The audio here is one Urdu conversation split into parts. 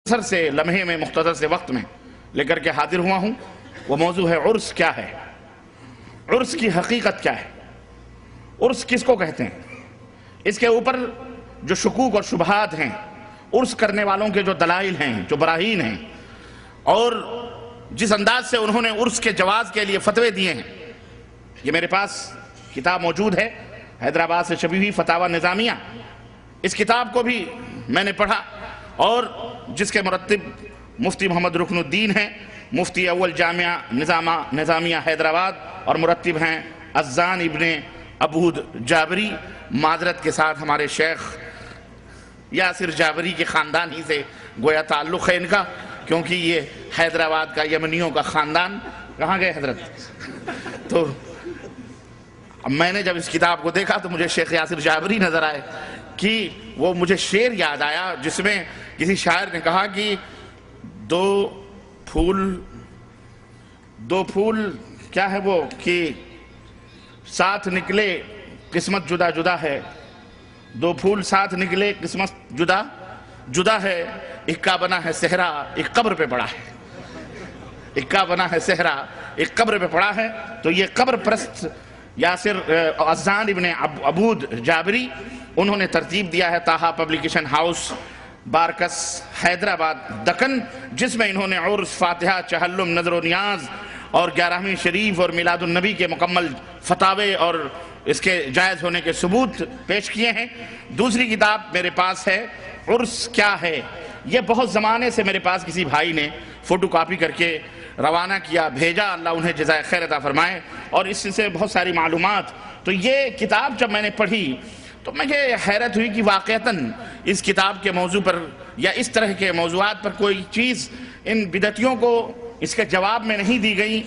مختصر سے لمحے میں مختصر سے وقت میں لے کر کے حاضر ہوا ہوں. وہ موضوع ہے عرس کیا ہے، عرس کی حقیقت کیا ہے، عرس کس کو کہتے ہیں. اس کے اوپر جو شکوک اور شبہات ہیں، عرس کرنے والوں کے جو دلائل ہیں، جو براہین ہیں، اور جس انداز سے انہوں نے عرس کے جواز کے لیے فتوے دیے ہیں. یہ میرے پاس کتاب موجود ہے، حیدرآباد سے چھپی ہوئی فتاوی نظامیہ. اس کتاب کو بھی میں نے پڑھا، اور جس کے مرتب مفتی محمد رکن الدین ہیں، مفتی اول جامعہ نظامیہ حیدرآباد، اور مرتب ہیں اذان ابن عبود جابری. معذرت کے ساتھ ہمارے شیخ یاسر جابری کے خاندان ہی سے گویا تعلق ہے ان کا، کیونکہ یہ حیدرآباد کا یمنیوں کا خاندان. کہاں گئے حضرت؟ تو میں نے جب اس کتاب کو دیکھا تو مجھے شیخ یاسر جابری نظر آئے کہ وہ مجھے شعر یاد آیا جس میں کسی شاعر نے کہا کہ دو پھول کیا ہے وہ کہ ساتھ نکلے قسمت جدا جدا ہے، دو پھول ساتھ نکلے قسمت جدا جدا ہے، اکا بنا ہے صحرا ایک قبر پہ پڑا ہے، اکا بنا ہے صحرا ایک قبر پہ پڑا ہے. تو یہ قبر پرست یاسر اذان ابن عبود جابری انہوں نے ترتیب دیا ہے تاہا پبلیکیشن ہاؤس، بارکس حیدرآباد دکن، جس میں انہوں نے عرس، فاتحہ، چہلم، نظر و نیاز اور 11ویں شریف اور میلاد النبی کے مکمل فتاوے اور اس کے جائز ہونے کے ثبوت پیش کیے ہیں. دوسری کتاب میرے پاس ہے عرس کیا ہے. یہ بہت زمانے سے میرے پاس کسی بھائی نے فوٹو کاپی کر کے روانہ کیا، بھیجا، اللہ انہیں جزائے خیر عطا فرمائے، اور اس سے بہت ساری معلومات. تو یہ کتاب جب میں نے پڑھی تو مجھے حیرت ہوئی کہ واقعتاً اس کتاب کے موضوع پر یا اس طرح کے موضوعات پر کوئی چیز ان بدعتیوں کو اس کے جواب میں نہیں دی گئی،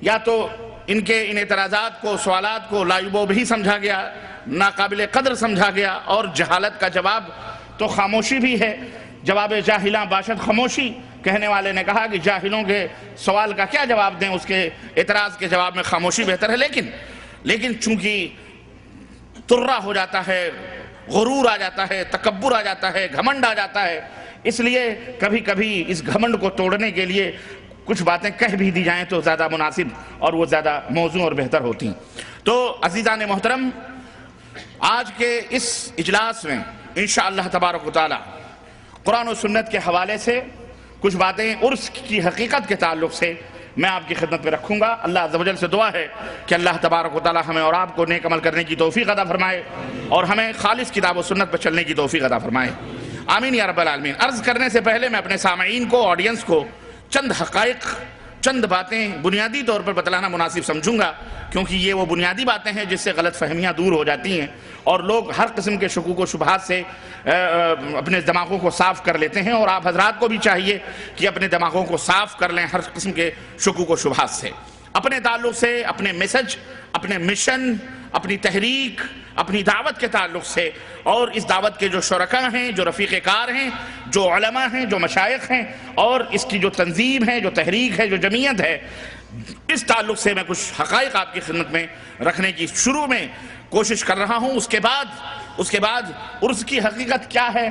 یا تو ان کے ان اعتراضات کو، سوالات کو لایبوب ہی سمجھا گیا، ناقابل قدر سمجھا گیا، اور جہالت کا جواب تو خاموشی بھی ہے. جواب جاہلاں باشد خاموشی، کہنے والے نے کہا کہ جاہلوں کے سوال کا کیا جواب دیں، اس کے اعتراض کے جواب میں خاموشی بہتر ہے. لیکن چونکہ ترہ ہو جاتا ہے، غرور آ جاتا ہے، تکبر آ جاتا ہے، گھمنڈ آ جاتا ہے، اس لیے کبھی کبھی اس گھمنڈ کو توڑنے کے لیے کچھ باتیں کہہ بھی دی جائیں تو زیادہ مناسب اور وہ زیادہ موزوں اور بہتر ہوتی ہیں. تو عزیزان محترم، آج کے اس اجلاس میں انشاءاللہ تبارک و تعالی قرآن و سنت کے حوالے سے کچھ باتیں عرس کی حقیقت کے تعلق سے میں آپ کی خدمت میں رکھوں گا. اللہ عز و جل سے دعا ہے کہ اللہ تبارک و تعالی ہمیں اور آپ کو نیک عمل کرنے کی توفیق عطا فرمائے، اور ہمیں خالص کتاب و سنت پر چلنے کی توفیق عطا فرمائے. آمین یا رب العالمین. عرض کرنے سے پہلے میں اپنے سامعین کو، آڈینس کو چند حقائق، چند باتیں بنیادی طور پر بتلانا مناسب سمجھوں گا، کیونکہ یہ وہ بنیادی باتیں ہیں جس سے غلط فہمیاں دور ہو جاتی ہیں اور لوگ ہر قسم کے شکوک و شبہات سے اپنے دماغوں کو صاف کر لیتے ہیں. اور آپ حضرات کو بھی چاہیے کہ اپنے دماغوں کو صاف کر لیں ہر قسم کے شکوک و شبہات سے، اپنے تعلق سے، اپنے میسج، اپنے مشن، اپنی تحریک، اپنی دعوت کے تعلق سے، اور اس دعوت کے جو شرکاء ہیں، جو رفیق کار ہیں، جو علماء ہیں، جو مشائخ ہیں، اور اس کی جو تنظیم ہے، جو تحریک ہے، جو جمعیت ہے، اس تعلق سے میں کچھ حقائق آپ کی خدمت میں رکھنے کی شروع میں کوشش کر رہا ہوں. اس کے بعد عرس کی حقیقت کیا ہے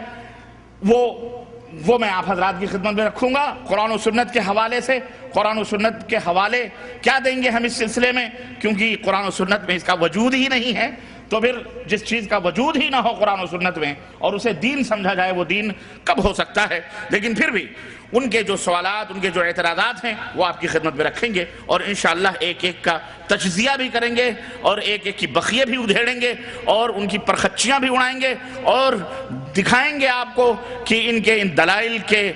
وہ میں آپ حضرات کی خدمت میں رکھوں گا. قرآن و سنت کے حوالے سے، قرآن و سنت کے حوالے کیا دیں گے ہم اس سلسلے میں، کیونکہ قرآن و سنت میں اس کا وجود ہی نہیں ہے. تو پھر جس چیز کا وجود ہی نہ ہو قرآن و سنت میں اور اسے دین سمجھا جائے، وہ دین کب ہو سکتا ہے. لیکن پھر بھی ان کے جو سوالات، ان کے جو اعتراضات ہیں وہ آپ کی خدمت میں رکھیں گے، اور انشاءاللہ ایک ایک کا تجزیہ بھی کریں گے، اور ایک ایک کی بخیے بھی ادھیڑیں گے، اور ان کی پرخچیاں بھی اڑائیں گے، اور دکھائیں گے آپ کو کہ ان دلائل کے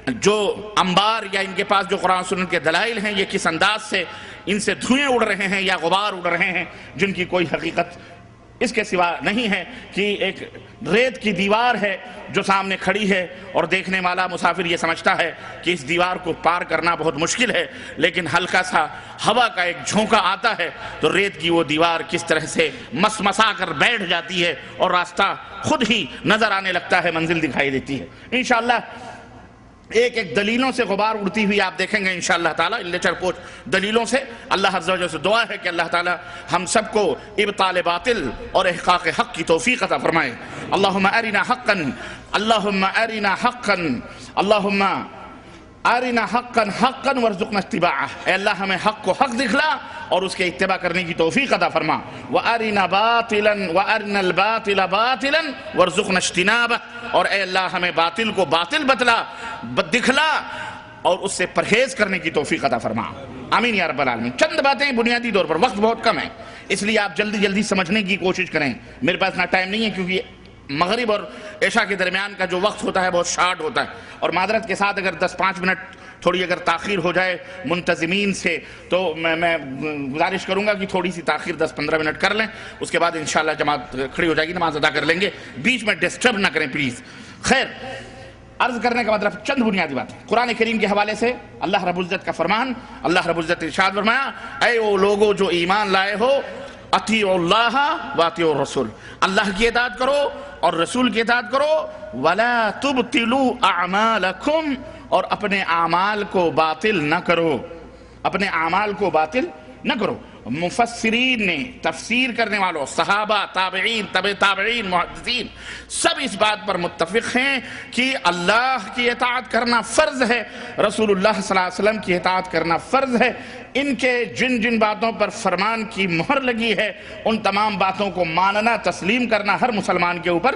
جو انبار، یا ان کے پاس جو قرآن و سنت کے دلائل ہیں، یہ کس انداز سے ان سے دھوئیں اڑ رہے ہیں یا غبار اڑ رہے ہیں، جن کی کوئی حقیقت اس کے سوا نہیں ہے کہ ایک ریت کی دیوار ہے جو سامنے کھڑی ہے، اور دیکھنے والا مسافر یہ سمجھتا ہے کہ اس دیوار کو پار کرنا بہت مشکل ہے، لیکن ہلکا سا ہوا کا ایک جھونکا آتا ہے تو ریت کی وہ دیوار کس طرح سے مسمسا کر بیٹھ جاتی ہے، اور راستہ خود ہی نظر آنے لگتا ہے، منزل دکھائی دیتی ہے. انشاءاللہ ایک ایک دلیلوں سے غبار اڑتی ہوئی آپ دیکھیں گے انشاءاللہ تعالیٰ، لچر پوچھ دلیلوں سے. اللہ عز و جل سے دعا ہے کہ اللہ تعالیٰ ہم سب کو ابطال باطل اور احقاق حق کی توفیق عطا فرمائے. اللہم ارنا حقا اللہم آرنا حقا حقا ورزقنا اتباعہ، اے اللہ ہمیں حق کو حق دکھلا اور اس کے اتباع کرنے کی توفیق عطا فرما. وَأَرِنَا الْبَاطِلَ بَاطِلًا وَارْزُقْنَا اجْتِنَابَهُ، اور اے اللہ ہمیں باطل کو باطل بتلا دکھلا اور اس سے پرہیز کرنے کی توفیق عطا فرما. آمین یا رب العالمین. چند باتیں بنیادی طور پر، وقت بہت کم ہے اس لیے آپ جلدی جلدی سمجھنے کی کوشش کریں. میرے پاس اتنا ٹائم نہیں ہے کیونکہ مغرب اور عشاء کے درمیان کا جو وقت ہوتا ہے بہت شارٹ ہوتا ہے، اور معذرت کے ساتھ اگر 10-5 منٹ تھوڑی اگر تاخیر ہو جائے منتظمین سے تو میں گزارش کروں گا کہ تھوڑی سی تاخیر 10-15 منٹ کر لیں، اس کے بعد انشاءاللہ جماعت کھڑی ہو جائے گی، نماز ادا کر لیں گے. بیچ میں ڈسٹرب نہ کریں پلیز. خیر، عرض کرنے کا مطلب چند بنیادی بات ہے. قرآن کریم کے حوالے سے اللہ رب العزت کا فرمان، اللہ رب العزت ارشاد فرمایا، اے وہ لوگوں جو ایمان لائے ہو، اطیعوا اللہ واطیعوا الرسول، اللہ کی اطاعت کرو اور رسول کی اطاعت کرو. ولا تبطلوا اعمالکم، اور اپنے اعمال کو باطل نہ کرو، اپنے اعمال کو باطل نہ کرو. مفسرین نے، تفسیر کرنے والوں، صحابہ، تابعین، تبع تابعین، محدثین، سب اس بات پر متفق ہیں کہ اللہ کی اطاعت کرنا فرض ہے، رسول اللہ صلی اللہ علیہ وسلم کی اطاعت کرنا فرض ہے. ان کے جن جن باتوں پر فرمان کی مہر لگی ہے ان تمام باتوں کو ماننا، تسلیم کرنا ہر مسلمان کے اوپر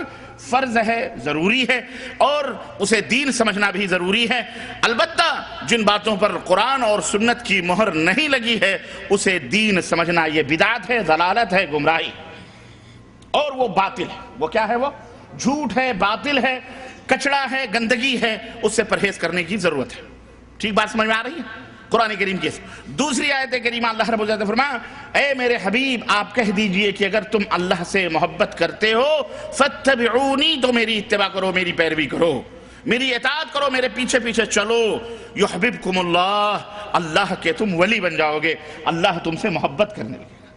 فرض ہے، ضروری ہے، اور اسے دین سمجھنا بھی ضروری ہے. البتہ جن باتوں پر قرآن اور سنت کی مہر نہیں لگی ہے اسے دین سمجھنا یہ بدعت ہے، ضلالت ہے، گمراہی، اور وہ باطل ہے. وہ کیا ہے؟ وہ جھوٹ ہے، باطل ہے، کچڑا ہے، گندگی ہے، اس سے پرہیز کرنے کی ضرورت ہے. ٹھیک بات سمجھ میں آ رہی ہے؟ قرآن کریم کی دوسری آیت کریمہ اللہ رب العزت فرمایا، اے میرے حبیب آپ کہہ دیجئے کہ اگر تم اللہ سے محبت کرتے ہو فاتبعونی، تو میری اتباع کرو، میری پیروی کرو، میری اطاعت کرو، میرے پیچھے پیچھے چلو. یحببکم اللہ، اللہ کے تم ولی بن جاؤ گے، اللہ تم سے محبت کرنے لگے گا،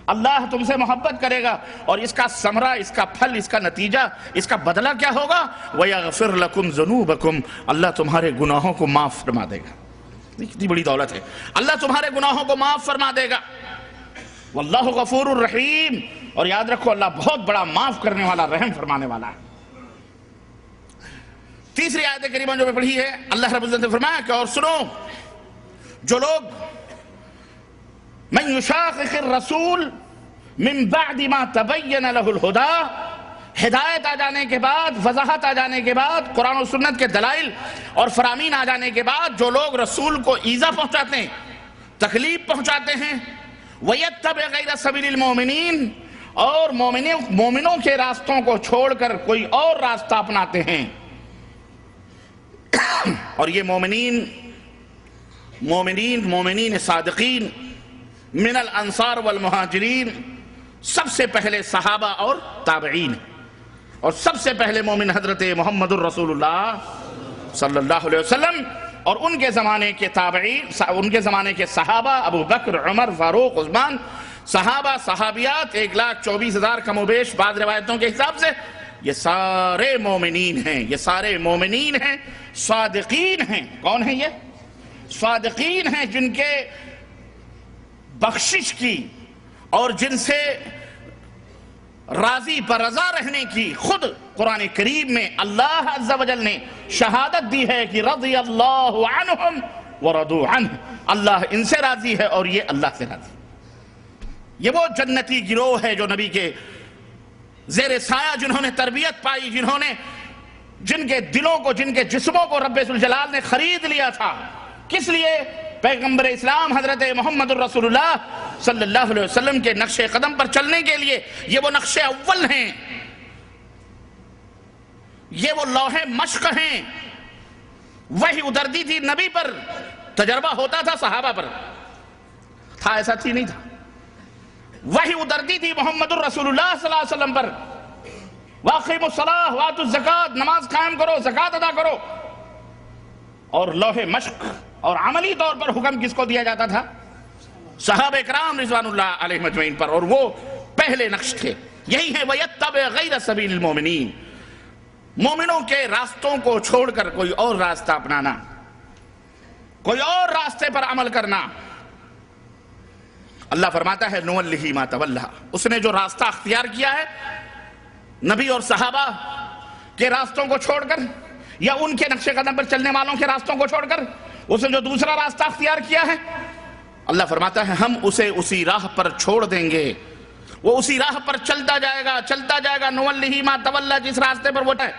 اللہ تم سے محبت کرے گا، اور اس کا ثمرہ، اس کا پھل، اس کا نتیجہ، اس کا بدلہ کیا ہوگا؟ وَيَغْفِرْ لَكُمْ ذُنُوبَكُمْ، اللہ تمہارے گناہوں کو معاف فرما دے گا. کتنی بڑی دولت ہے، اللہ تمہارے گناہوں کو معاف فرما دے گا. واللہ غفور الرحیم، اور یاد رکھو اللہ بہت بڑا معاف کرنے والا، رحم فرمانے والا ہے. تیسری آیت کریمہ جو میں پڑھی ہے، اللہ رب العزت نے فرمایا کہ اور سنو، جو لوگ من یشاقق الرسول من بعد ما تبین له الہدی، ہدایت آ جانے کے بعد، وضاحت آ جانے کے بعد، قرآن و سنت کے دلائل اور فرامین آ جانے کے بعد جو لوگ رسول کو ایذا پہنچاتے ہیں، تکلیف پہنچاتے ہیں، وَيَتَّبِعْ غَيْرَ سَبِيلِ الْمُؤْمِنِينَ، اور مومنوں کے راستوں کو چھوڑ کر کوئی اور راستہ اپناتے ہیں. اور یہ مومنین صادقین من الانصار والمہاجرین سب سے پہلے صحابہ اور تابعین، اور سب سے پہلے مومن حضرت محمد الرسول اللہ صلی اللہ علیہ وسلم، اور ان کے زمانے کے تابعین، ان کے زمانے کے صحابہ ابو بکر، عمر، فاروق، عثمان، صحابہ صحابیات 1,24,000 کم و بیش بعض روایتوں کے حساب سے، یہ سارے مومنین ہیں، یہ سارے مومنین ہیں، صادقین ہیں. کون ہیں یہ؟ صادقین ہیں جن کے بخشش کی اور جن سے راضی پر رضا رہنے کی خود قرآن کریم میں اللہ عز و جل نے شہادت دی ہے کہ رضی اللہ عنہم ورضوا عنہ، اللہ ان سے راضی ہے اور یہ اللہ سے راضی. یہ وہ جنتی گروہ ہے جو نبی کے زیر سایہ، جنہوں نے تربیت پائی، جن کے دلوں کو، جن کے جسموں کو رب ذوالجلال نے خرید لیا تھا. کس لیے؟ پیغمبر اسلام حضرت محمد الرسول اللہ صلی اللہ علیہ وسلم کے نقش قدم پر چلنے کے لیے. یہ وہ نقش اول ہیں، یہ وہ لوح مشق ہیں. وحی اترتی تھی نبی پر، تجربہ ہوتا تھا صحابہ پر، تھا ایسا تھی نہیں تھا. وحی اترتی تھی محمد الرسول اللہ صلی اللہ علیہ وسلم پر، وَأَقِیمُوا الصَّلَاةَ وَآتُوا الزَّکَاةَ، نماز قائم کرو، زکوٰۃ ادا کرو. اور لوح مشق اور عملی طور پر حکم کس کو دیا جاتا تھا؟ صحابہ کرام رضوان اللہ علیہ مجمعین پر، اور وہ پہلے نقش تھے. یہی ہے وَيَتَّبِعْ غَيْرَ سَبِيلِ الْمُؤْمِنِينَ، مومنوں کے راستوں کو چھوڑ کر کوئی اور راستہ اپنانا، کوئی اور راستے پر عمل کرنا. اللہ فرماتا ہے نُوَلِّهِ مَا تَوَلَّىٰ، اس نے جو راستہ اختیار کیا ہے نبی اور صحابہ کے راستوں کو چھوڑ کر، یا ان کے نقش قدم پر چلنے والوں کے راستوں کو چھوڑ کر اس نے جو دوسرا راستہ اختیار کیا ہے، اللہ فرماتا ہے ہم اسے اسی راہ پر چھوڑ دیں گے، وہ اسی راہ پر چلتا جائے گا، نولہ ما تولی، جس راستے پر وہ ہے،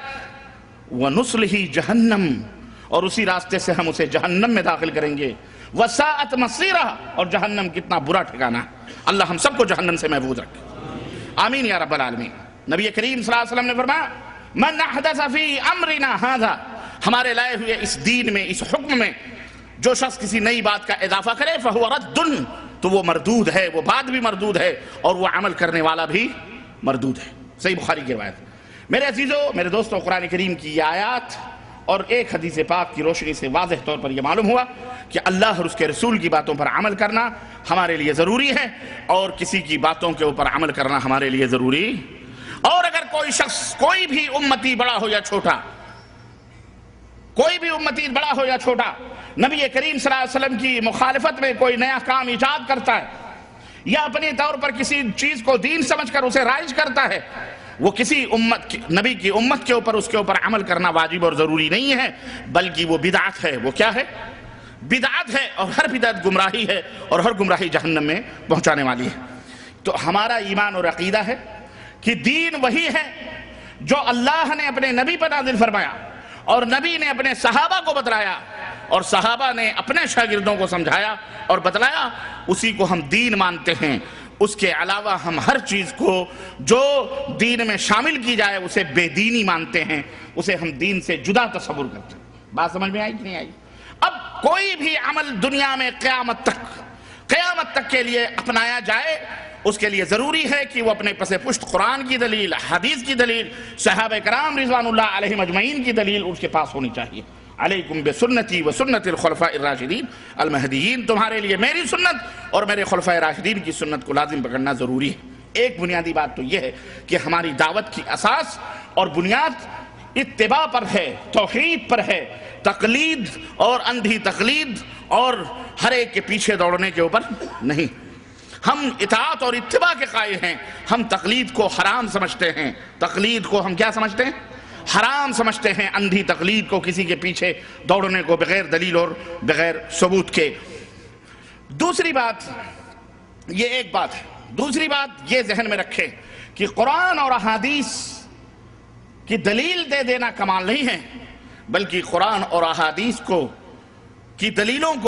وَنُصْلِهِ جَهَنَّمْ، اور اسی راستے سے ہم اسے جہنم میں داخل کریں گے، وَسَاءَتْ مَصِيرًا، اور جہنم کتنا برا ٹھکانہ ہے۔ اللہ ہم سب کو جہنم سے محفوظ رکھے، آمین یا رب العالمین۔ نبی کریم صلی اللہ علیہ وسلم نے فرمایا من احدث فی امرنا ھذا، ہمارے لائے ہوئے اس دین میں، اس حکم میں جو شخص کسی نئی بات کا اضافہ کرے فہو رد، تو وہ مردود ہے، وہ بات بھی مردود ہے اور وہ عمل کرنے والا بھی مردود ہے۔ صحیح بخاری کی روایت۔ میرے عزیزو، میرے دوستو، قرآن کریم کی یہ آیات اور ایک حدیث پاک کی روشنی سے واضح طور پر یہ معلوم ہوا کہ اللہ اور اس کے رسول کی باتوں پر عمل کرنا ہمارے لیے ضروری ہے، اور کسی کی باتوں کے اوپر عمل کرنا ہمارے لیے ضروری۔ اور اگر کوئی شخص، کوئی بھی امتی بڑا ہو یا چھوٹا، کوئی بھی امتی بڑا ہو یا چھوٹا، نبی کریم صلی اللہ علیہ وسلم کی مخالفت میں کوئی نیا کام ایجاد کرتا ہے یا اپنے طور پر کسی چیز کو دین سمجھ کر اسے رائج کرتا ہے، وہ کسی نبی کی امت کے اوپر اس کے اوپر عمل کرنا واجب اور ضروری نہیں ہے، بلکہ وہ بدعت ہے۔ وہ کیا ہے؟ بدعت ہے، اور ہر بدعت گمراہی ہے، اور ہر گمراہی جہنم میں پہنچانے والی ہے۔ تو ہمارا ایمان اور عقیدہ ہے کہ دین وہی ہے جو اللہ نے اپنے نبی پر نازل فرمایا، اور نبی نے اپنے صحابہ کو بتلایا، اور صحابہ نے اپنے شاگردوں کو سمجھایا اور بتلایا، اسی کو ہم دین مانتے ہیں۔ اس کے علاوہ ہم ہر چیز کو جو دین میں شامل کی جائے اسے بے دینی مانتے ہیں، اسے ہم دین سے جدا تصور کرتے ہیں۔ بات سمجھ میں آئی کہ نہیں آئی؟ اب کوئی بھی عمل دنیا میں قیامت تک کے لیے اپنایا جائے، اس کے لیے ضروری ہے کہ وہ اپنے پس پشت قرآن کی دلیل، حدیث کی دلیل، صحابہ کرام رضوان اللہ علیہم اجمعین کی دلیل اس کے پاس ہونی چاہیے۔ علیکم بسنتی و سنت الخلفاء الراشدین المہدیین، تمہارے لیے میری سنت اور میرے خلفاء راشدین کی سنت کو لازم پکڑنا ضروری ہے۔ ایک بنیادی بات تو یہ ہے کہ ہماری دعوت کی اساس اور بنیاد اتباع پر ہے، توحید پر ہے، تقلید اور اندھی تقلید اور ہر ایک کے پیچھے دوڑنے کے اوپر نہیں۔ ہم اطاعت اور اتباع کے قائل ہیں، ہم تقلید کو حرام سمجھتے ہیں۔ تقلید کو ہم کیا سمجھتے ہیں؟ حرام سمجھتے ہیں، اندھی تقلید کو، کسی کے پیچھے دوڑنے کو بغیر دلیل اور بغیر ثبوت کے۔ دوسری بات یہ ایک بات ہے، دوسری بات یہ ذہن میں رکھیں کہ قرآن اور احادیث کی دلیل دے دینا کمال نہیں ہے، بلکہ قرآن اور احادیث کی دلیلوں کو